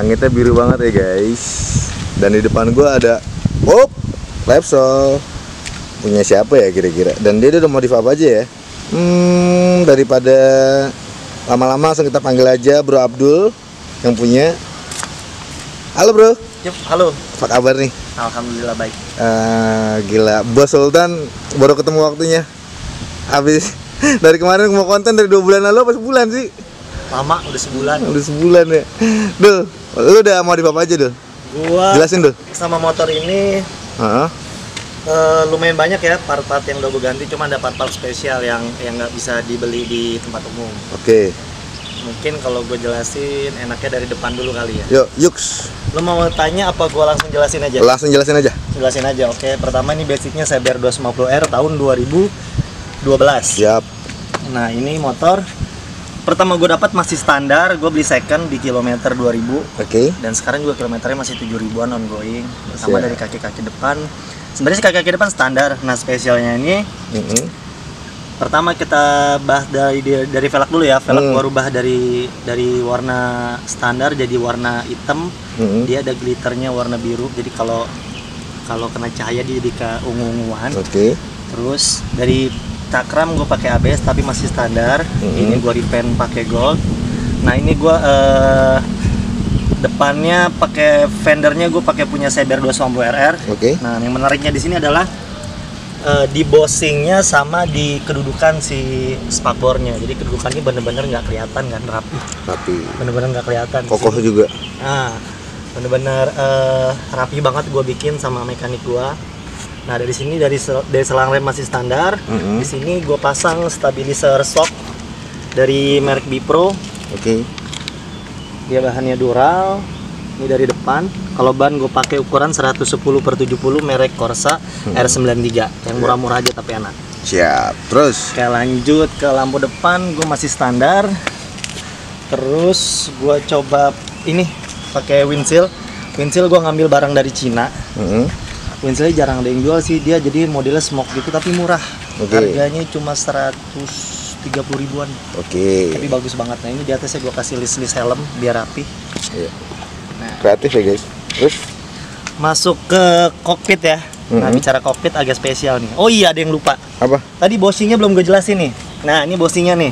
Langitnya biru banget ya guys. Dan di depan gua ada Repsol. Punya siapa ya kira-kira? Dan dia udah modif apa aja ya? Daripada lama-lama langsung kita panggil aja Bro Abdul yang punya. Halo bro. Yep, halo. Apa kabar nih? Alhamdulillah baik. Gila, Bos Sultan baru ketemu waktunya. Habis dari kemarin mau konten dari 2 bulan lalu apa sebulan sih? Lama, udah sebulan. Udah sebulan ya. Dul, lu udah mau di apa aja Dul? Gua jelasin Dul. Sama motor ini lumayan banyak ya part-part yang udah gue ganti, cuma ada part-part spesial yang nggak bisa dibeli di tempat umum. Oke. Mungkin kalau gue jelasin enaknya dari depan dulu kali ya. Yuk, yuks. Lo mau tanya apa gue langsung jelasin aja? Langsung jelasin aja. Jelasin aja. Oke, pertama ini basicnya CBR 250R tahun 2012. Siap. Nah, ini motor pertama gue dapat masih standar, gue beli second di kilometer 2000. Oke. Dan sekarang juga kilometernya masih 7.000-an ongoing. Pertama dari kaki-kaki depan. Sebenarnya sih kaki-kaki depan standar. Nah, spesialnya ini pertama kita bahas dari velg dulu ya. Velg gua rubah dari warna standar jadi warna hitam. Dia ada glitternya warna biru. Jadi kalau kena cahaya dia jadi ke ungu-unguan. Oke. Terus dari cakram gue pakai ABS tapi masih standar. Ini gue repaint pakai gold. Nah, ini gue depannya pakai fendernya gue pakai punya CBR 250RR. Oke. Nah, yang menariknya di sini adalah di bossingnya sama di kedudukan si spakbornya. Jadi kedudukannya bener-bener nggak kelihatan kan, rapi. Bener-bener nggak kelihatan. Kokoh juga. Nah, bener-bener rapi banget gue bikin sama mekanik gue. Nah, dari sini dari selang rem masih standar. Di sini gue pasang stabilizer shock dari merek Bipro. Oke. Dia bahannya dural. Ini dari depan. Kalau ban gue pakai ukuran 110/70 merek Corsa R93 yang murah-murah aja tapi enak. Siap. Terus. Oke, lanjut ke lampu depan gue masih standar. Terus gue coba ini pakai windshield. Windshield gue ngambil barang dari Cina. Windshieldnya jarang ada yang jual sih, dia jadi modelnya smoke gitu tapi murah. Harganya cuma 130 ribuan. Tapi bagus banget. Nah, ini di atasnya gue kasih list helm biar rapi. Iya. Nah, kreatif ya guys. Terus masuk ke kokpit ya. Nah, bicara kokpit agak spesial nih. Oh iya, ada yang lupa. Apa? Tadi bossingnya belum gue jelasin nih. Nah, ini bossingnya nih.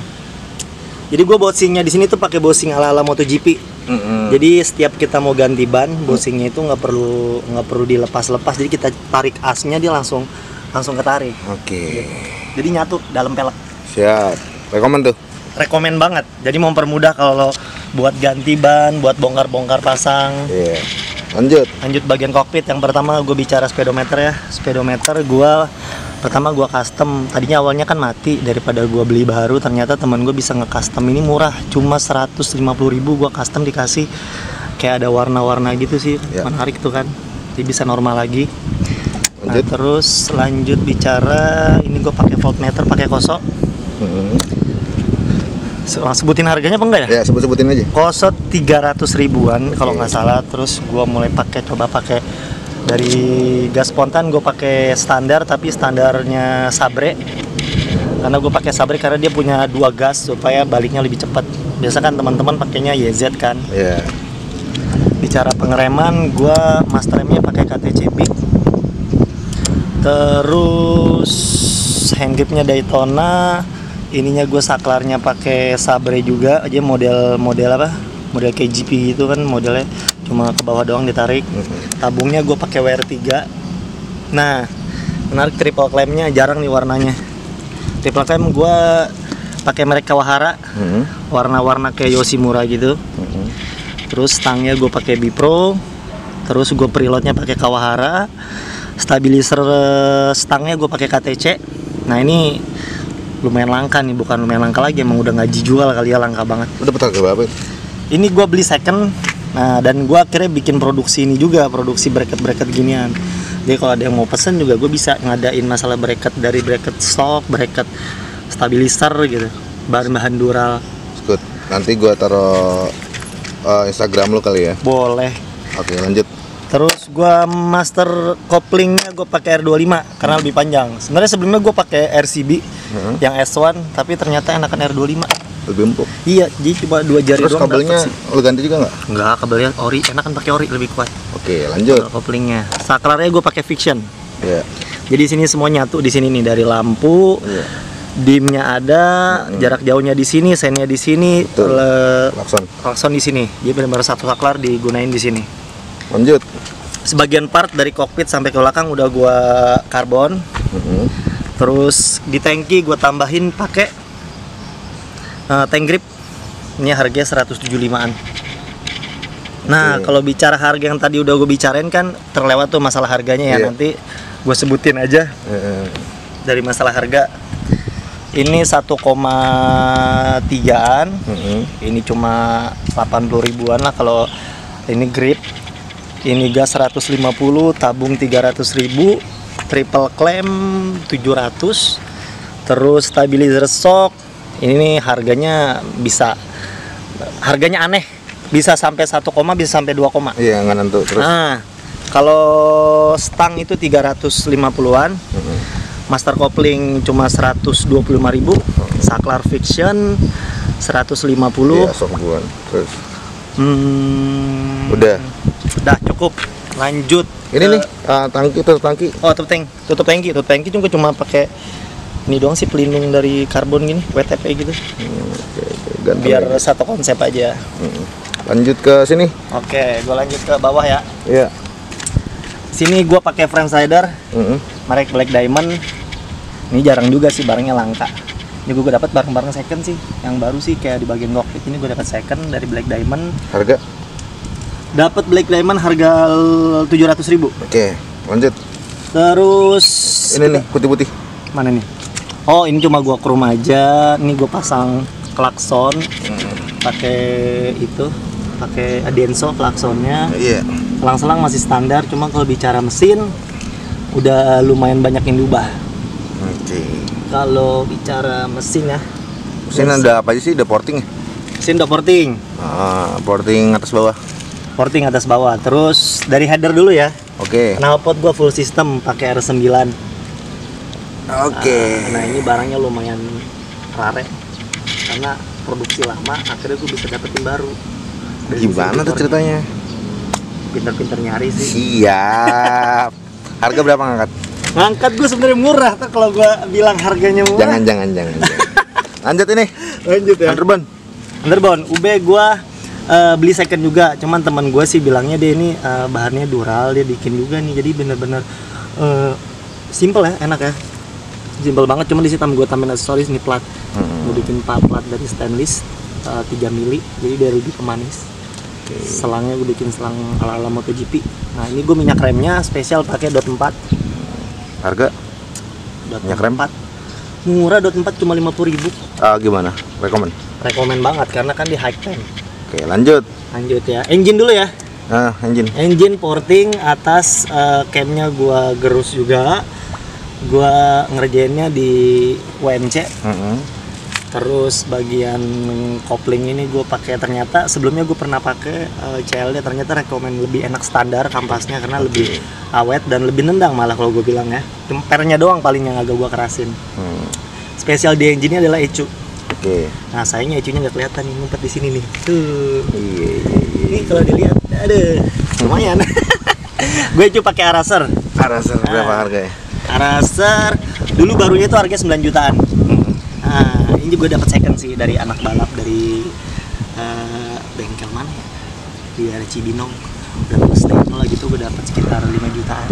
Jadi gue bossingnya di sini tuh pakai bossing ala-ala MotoGP. Jadi setiap kita mau ganti ban, bossingnya itu nggak perlu dilepas-lepas. Jadi kita tarik asnya dia langsung ketarik. Gitu. Jadi nyatu dalam pelek. Siap. Rekomen tuh. Rekomen banget. Jadi mempermudah kalau buat ganti ban, buat bongkar-bongkar pasang. Iya. Lanjut Bagian kokpit. Yang pertama gue bicara speedometer ya. Speedometer pertama gue custom. Tadinya awalnya kan mati, daripada gue beli baru, ternyata teman gue bisa nge-custom. Ini murah, cuma 150 ribu gue custom dikasih kayak ada warna-warna gitu sih. Menarik tuh kan. Jadi bisa normal lagi. Nah, terus lanjut bicara ini gue pakai voltmeter pakai Koso. Sebutin harganya apa enggak ya? Ya, sebutin aja. Koso 300 ribuan kalau nggak salah. Terus gue mulai coba pakai dari gas spontan, gue pakai standar tapi standarnya Sabre. Karena gue pakai Sabre karena dia punya 2 gas supaya baliknya lebih cepat. Biasa kan teman-teman pakainya YZ kan. Iya. Bicara pengereman, gue master remnya pakai KTC Big. Terus handgripnya Daytona. Ininya gue saklarnya pakai Sabre juga aja, model apa? Model KGP gitu kan modelnya, cuma ke bawah doang ditarik. Tabungnya gue pakai WR3. Nah, menarik triple clampnya, jarang nih warnanya. Triple clamp gue pakai merek Kawahara, warna-warna kayak Yoshimura gitu. Terus stangnya gue pakai Bipro. Terus gue preloadnya pakai Kawahara. Stabilizer stangnya gue pakai KTC. Nah, ini lumayan langka nih, bukan lumayan langka lagi, emang udah nggak dijual kali ya, langka banget. Udah petak berapa? Ini gue beli second. Nah, dan gue akhirnya bikin produksi ini juga, produksi bracket ginian. Jadi kalau ada yang mau pesen juga gue bisa ngadain masalah bracket, dari bracket stock, bracket stabilizer gitu, bahan dural. Good. Nanti gue taruh Instagram lu kali ya. Boleh. Oke, lanjut. Terus gue master couplingnya gue pakai R25 karena lebih panjang. Sebenarnya sebelumnya gue pakai RCB yang S1, tapi ternyata enakan R25. lebih empuk. Iya, jadi cuma 2 jari Terus doang kabelnya dapet sih. lu ganti juga nggak? Enggak, kabelnya ori, enak kan pakai ori lebih kuat. Oke, lanjut. Kalau koplingnya. Saklarnya gue pakai Fiction. Iya. Jadi sini semua nyatu di sini nih, dari lampu, Iya. dimnya ada, jarak jauhnya di sini, sennya di sini, Betul. Klakson. klakson di sini. Jadi benar-benar satu saklar digunain di sini. Lanjut. Sebagian part dari kokpit sampai ke belakang udah gua karbon. Terus di tangki gua tambahin pakai tank grip. Ini harganya 175-an. Nah, Oke. kalau bicara harga yang tadi udah gue bicarain kan terlewat tuh masalah harganya ya. Iya. Nanti gue sebutin aja dari masalah harga. Ini 1,3-an. Ini cuma 80 ribuan lah kalau ini grip. Ini gas 150, tabung 300.000, triple clamp 700. Terus stabilizer shock. Ini harganya harganya aneh. Bisa sampai 1, bisa sampai 2. Iya, nggak nentu terus. Nah, kalau stang itu 350-an. Master kopling cuma 125.000. Saklar Fiction 150. Iya, sok buan. Terus. Udah cukup. Lanjut. Ini nih, tangki. Oh, tutup tangki juga cuma pakai ini doang sih, pelindung dari karbon gini, WTP gitu. Oke. Biar satu konsep aja. Lanjut ke sini. Oke, gue lanjut ke bawah ya. Iya. Sini gue pakai frame slider, merek Black Diamond. Ini jarang juga sih, barangnya langka. Ini gue dapat barang-barang second sih, yang baru sih kayak di bagian kokpit ini gue dapat second dari Black Diamond. Harga? Dapat Black Diamond harga 700.000. Oke, lanjut. Terus Ini nih, putih-putih. mana nih? Oh, ini cuma gua chrome aja. Ini gue pasang klakson. Pakai Denso klaksonnya. Iya. Selang-selang masih standar, cuma kalau bicara mesin udah lumayan banyak yang diubah. Oke. Kalau bicara mesin ya, Mesin ada apa aja sih? Ada porting ya? mesin udah porting, Porting atas bawah. porting atas bawah. Terus dari header dulu ya. Oke. Knalpot gua full system pakai R9. Oke. Nah, ini barangnya lumayan rare karena produksi lama, akhirnya gue bisa dapetin baru. Dari Gimana tuh distributor. ceritanya? Pinter-pinter nyari sih. Siap. Harga berapa ngangkat? Ngangkat gue sebenarnya murah tuh kalau gue bilang harganya murah. Jangan. Lanjut ini. Lanjut ya. Underbone. UB gue beli second juga. Cuman teman gue sih bilangnya dia ini bahannya dural, dia bikin juga nih. Jadi bener-bener simple ya, enak ya. Simple banget. Cuma di situ gue tambahin aksesoris nih plat. Gue bikin plat dari stainless 3 mili. Jadi dia lebih pemanis. Selangnya gue bikin selang ala-ala MotoGP. Nah, ini gue minyak remnya spesial pakai dot 4. Harga? Dot Minyak rem? 4. Murah, dot 4 cuma 50.000. Gimana? Rekomen banget karena kan di high time. Oke, lanjut. Lanjut ya. Engine dulu ya. Engine. Engine porting atas, camnya gua gerus juga. Gua ngerjainnya di WMC. Terus bagian kopling ini gue pakai, ternyata sebelumnya gue pernah pakai CLD, ternyata rekomen lebih enak standar kampasnya karena lebih awet dan lebih nendang malah kalau gue bilang ya. Cuma pernya doang paling yang agak gue kerasin. Spesial di engine-nya adalah ECU. Oke. Nah, sayangnya ECU-nya nggak kelihatan nih, ngumpet di sini nih. Tuh. Iya. Ini kalau dilihat, aduh, lumayan. Gue ECU pakai Araser. Araser berapa harganya? Araser dulu barunya itu harganya 9 jutaan. Nah, ini juga dapat second sih dari anak balap dari bengkel mana ya? Di daerah Cibinong. Udah stable lah gitu, gue dapat sekitar 5 jutaan.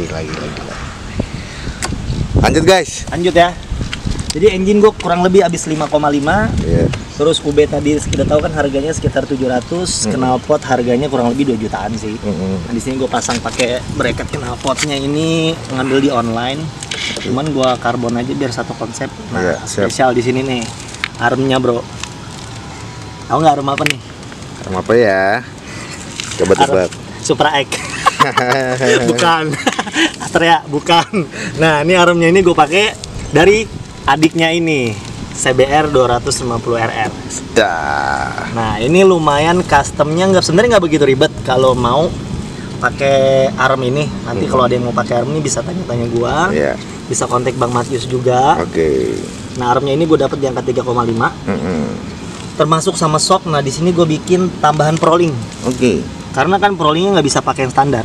Gila. Lanjut guys. Lanjut ya. Jadi engine gue kurang lebih habis 5,5. Iya. Terus UB tadi kita tahu kan harganya sekitar 700, knalpot harganya kurang lebih 2 jutaan sih. Nah, di sini gue pasang pakai bracket knalpotnya ini, ngambil di online. Cuman gue karbon aja biar satu konsep. Nah, Iya, siap. spesial di sini nih. Armnya, Bro. Tahu nggak arm apa nih? Arm apa ya? Coba tebak. Supra X. Bukan. Atrea, bukan. Nah, ini armnya ini gue pakai dari adiknya ini, CBR 250 RR. Nah, ini lumayan customnya, sebenarnya nggak begitu ribet kalau mau pakai arm ini. Nanti kalau ada yang mau pakai arm ini bisa tanya-tanya gua. Iya. Bisa kontak Bang Matius juga. Oke. Nah, armnya ini gue dapet di angka 3,5. Termasuk sama shock. Nah, di sini gue bikin tambahan proling. Oke. Karena kan prolingnya nggak bisa pakai yang standar.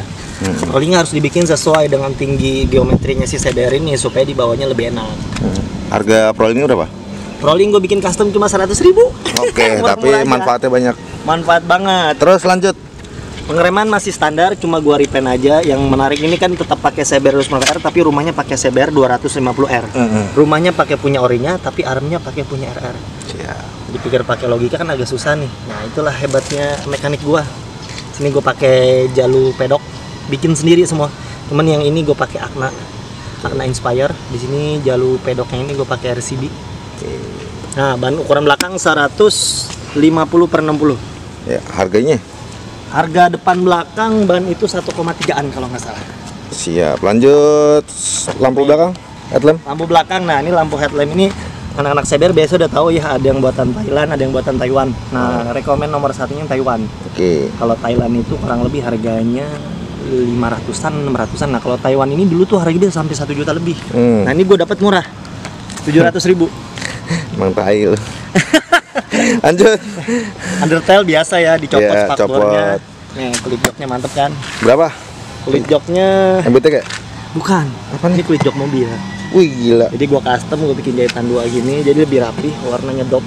Prolingnya harus dibikin sesuai dengan tinggi geometrinya si CBR ini supaya di bawahnya lebih enak. Harga prolingnya berapa? Proling gue bikin custom cuma 100.000. Oke, tapi manfaatnya banyak. Manfaat banget. Terus lanjut. Pengereman masih standar, cuma gua repaint aja. Yang menarik ini kan tetap pakai CBR 250R, tapi rumahnya pakai CBR 250R. Rumahnya pakai punya orinya, tapi armnya pakai punya RR. Dipikir pakai logika kan agak susah nih. Nah, itulah hebatnya mekanik gua. Sini gua pakai jalur pedok, bikin sendiri semua. Cuman yang ini gua pakai Akna Inspire. Di sini jalur pedoknya ini gua pakai RCB. Nah, ban ukuran belakang 150/60. Ya, harganya? Harga depan belakang ban itu 1,3-an kalau nggak salah. Siap. Lanjut. Lampu belakang, headlamp. Lampu belakang, nah ini lampu headlamp ini anak-anak CBR biasa udah tahu ya, ada yang buatan Thailand, ada yang buatan Taiwan. Nah, rekomen nomor satunya yang Taiwan. Oke. Kalau Thailand itu kurang lebih harganya 500-an, 600-an. Nah, kalau Taiwan ini dulu tuh harganya sampai 1 juta lebih. Nah, ini gue dapat murah. 700.000. Emang tai lu. Lanjut. Undertail biasa ya, dicopot Ya, spakbornya. copot. Nih, kulit joknya mantep kan? Berapa? Kulit joknya MBT kayak? bukan. Apa Ini nih? kulit jok mobil. Wih, gila. Jadi gua custom, gua bikin jahitan 2 gini, jadi lebih rapi, warnanya dop.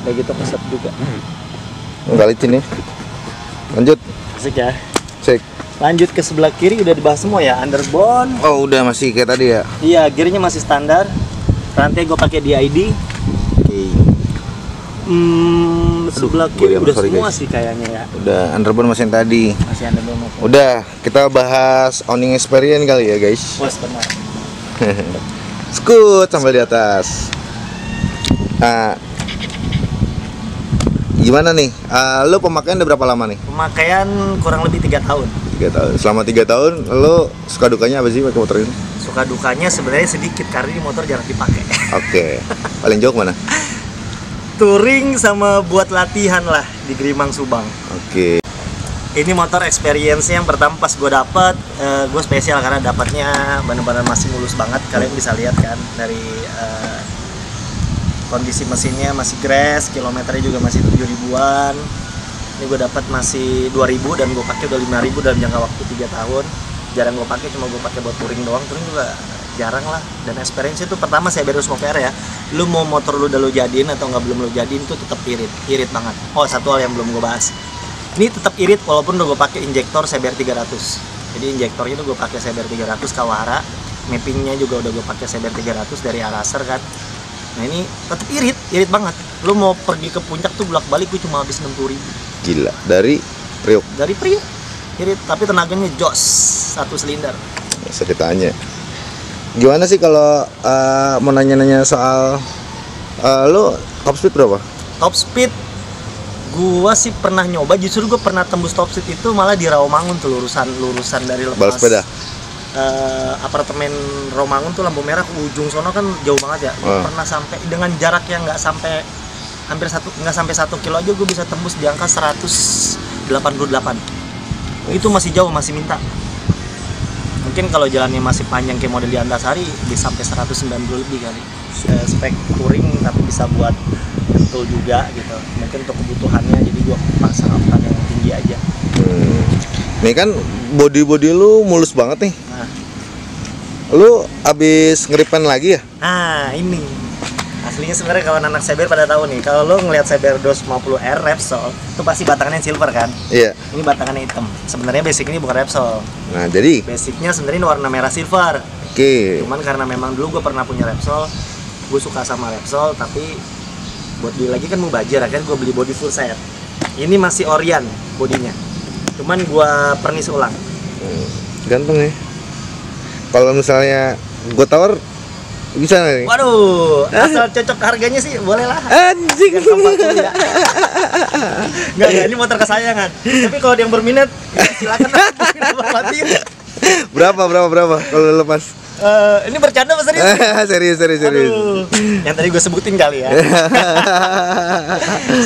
Kayak gitu keset juga. Enggak licin nih. Lanjut. Asik ya. Cek. Lanjut ke sebelah kiri udah dibahas semua ya, underbone. Oh, udah masih kayak tadi ya. Iya, gearnya masih standar. Rantai gua pakai DID. Oke. Sebelah Aduh, kiri gua udah sorry, semua guys. sih kayaknya ya. Udah underbone masih yang tadi. Masih underbone. Udah, kita bahas owning experience kali ya, guys. Bos benar. Skut sampai di atas. Nah, gimana nih? Lo pemakaian udah berapa lama nih? Pemakaian kurang lebih 3 tahun. 3 tahun. Selama 3 tahun, lo suka dukanya apa sih pakai motor ini? Suka dukanya sebenarnya sedikit karena ini motor jarang dipakai. Oke. Paling jauh mana? Touring sama buat latihan lah di Grimang Subang. Oke. Ini motor experience yang pertama pas gue dapet, gue spesial karena dapatnya benar-benar masih mulus banget. Kalian bisa lihat kan dari kondisi mesinnya masih grass, kilometernya juga masih 7 ribuan. Ini gue dapat masih 2000 dan gue pakai udah 5000 dalam jangka waktu 3 tahun. Jarang gue pakai, cuma gue pakai buat touring doang. Touring juga jarang lah. Dan experience itu pertama saya baru small ya. Lu mau motor lu udah lu jadiin atau nggak belum lu jadiin tuh tetap irit banget. Oh, satu hal yang belum gue bahas. Ini tetap irit walaupun udah gue pakai injektor CBR 300. Jadi injektornya tuh gue pakai CBR 300 Kawahara. Mappingnya juga udah gue pakai CBR 300 dari Araser kan. Nah ini tetap irit banget. Lu mau pergi ke puncak tuh bolak-balik gue cuma habis 60.000. Gila, dari Priok. Dari Priok. Irit, tapi tenaganya jos 1 silinder. Bisa ditanya. Gimana sih kalau mau nanya-nanya soal lo top speed berapa? Top speed gua sih pernah nyoba, justru gua pernah tembus top speed itu malah di Rawamangun tuh, lurusan dari lepas Balap sepeda? Apartemen Rawamangun tuh lampu merah ke ujung sono kan jauh banget ya. Gua pernah sampai dengan jarak yang nggak sampai nggak sampai 1 kilo aja gue bisa tembus di angka 188. Itu masih jauh, masih minta. Mungkin kalau jalannya masih panjang kayak model di Antasari bisa sampai 190 lebih kali. Spek touring tapi bisa buat betul juga gitu. Mungkin untuk kebutuhannya jadi gua pasang oktan yang tinggi aja. Ini kan body lu mulus banget nih. Nah, Lu abis ngeripen lagi ya? nah ini aslinya sebenarnya kalau anak CBR pada tahu nih, kalau lo ngelihat CBR 250R Repsol itu pasti batangannya silver kan? Iya. Ini batangannya hitam. Sebenarnya basic ini bukan Repsol. Nah, jadi Basicnya sebenarnya ini warna merah silver. oke. Cuman karena memang dulu gue pernah punya Repsol, gue suka sama Repsol, tapi buat beli lagi kan mubazir, akhirnya gue beli body full set. Ini masih Orion bodinya, cuman gue pernis ulang. Ganteng ya. Kalau misalnya gue tawar bisa nggak nih? Waduh, asal cocok harganya sih boleh lah. Anjing. Yang gampang tuh ya. Enggak, ini motor kesayangan. Tapi kalau ada yang berminat, ya silakan hubungin. Berapa kalau lepas? Ini bercanda apa serius? serius. Aduh, yang tadi gue sebutin kali ya.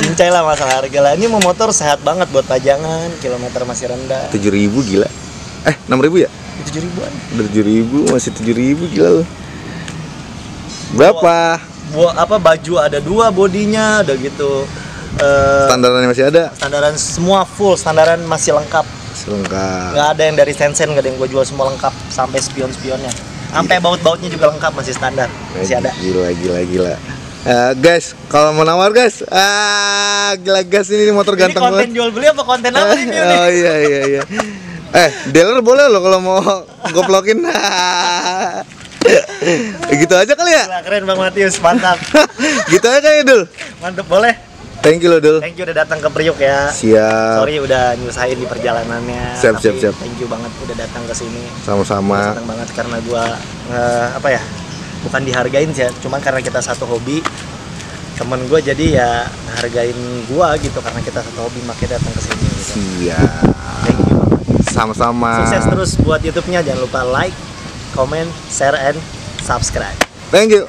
Cincai lah masalah harga lah. Ini mau motor sehat banget buat pajangan, kilometer masih rendah. 7.000 gila. 6.000 ya? 7 ribuan. 7.000 masih 7.000 gila loh. Berapa? Baju ada 2 bodinya, udah gitu. Standarannya masih ada? Standaran semua full, standaran masih lengkap. Lengkap. Nggak ada yang dari Sensen, nggak ada yang gue jual, semua lengkap sampai spion-spionnya. Sampai baut-bautnya juga lengkap, masih standar, masih ada. Gila. Guys, kalau mau nawar guys, gila gas ini motor ganteng Ini konten banget. jual beli apa konten apa ini? Oh iya. Dealer boleh loh kalau mau goplokin. Gitu aja kali ya. Gila, keren Bang Matius, mantap. Gitu aja kali ya, Dul. Mantap, boleh. Thank you loh, Dul. Thank you udah datang ke Priuk ya. Siap. Sorry udah nyusahin di perjalanannya. Siap. Thank you banget udah datang ke sini. Sama-sama. Senang banget karena gua bukan dihargain sih, cuman karena kita satu hobi. Temen gue jadi ya hargain gua gitu karena kita satu hobi, makanya datang ke sini gitu. Siap. Thank you banget. Sama-sama. Sukses terus buat YouTube-nya, jangan lupa like, comment, share and subscribe. Thank you.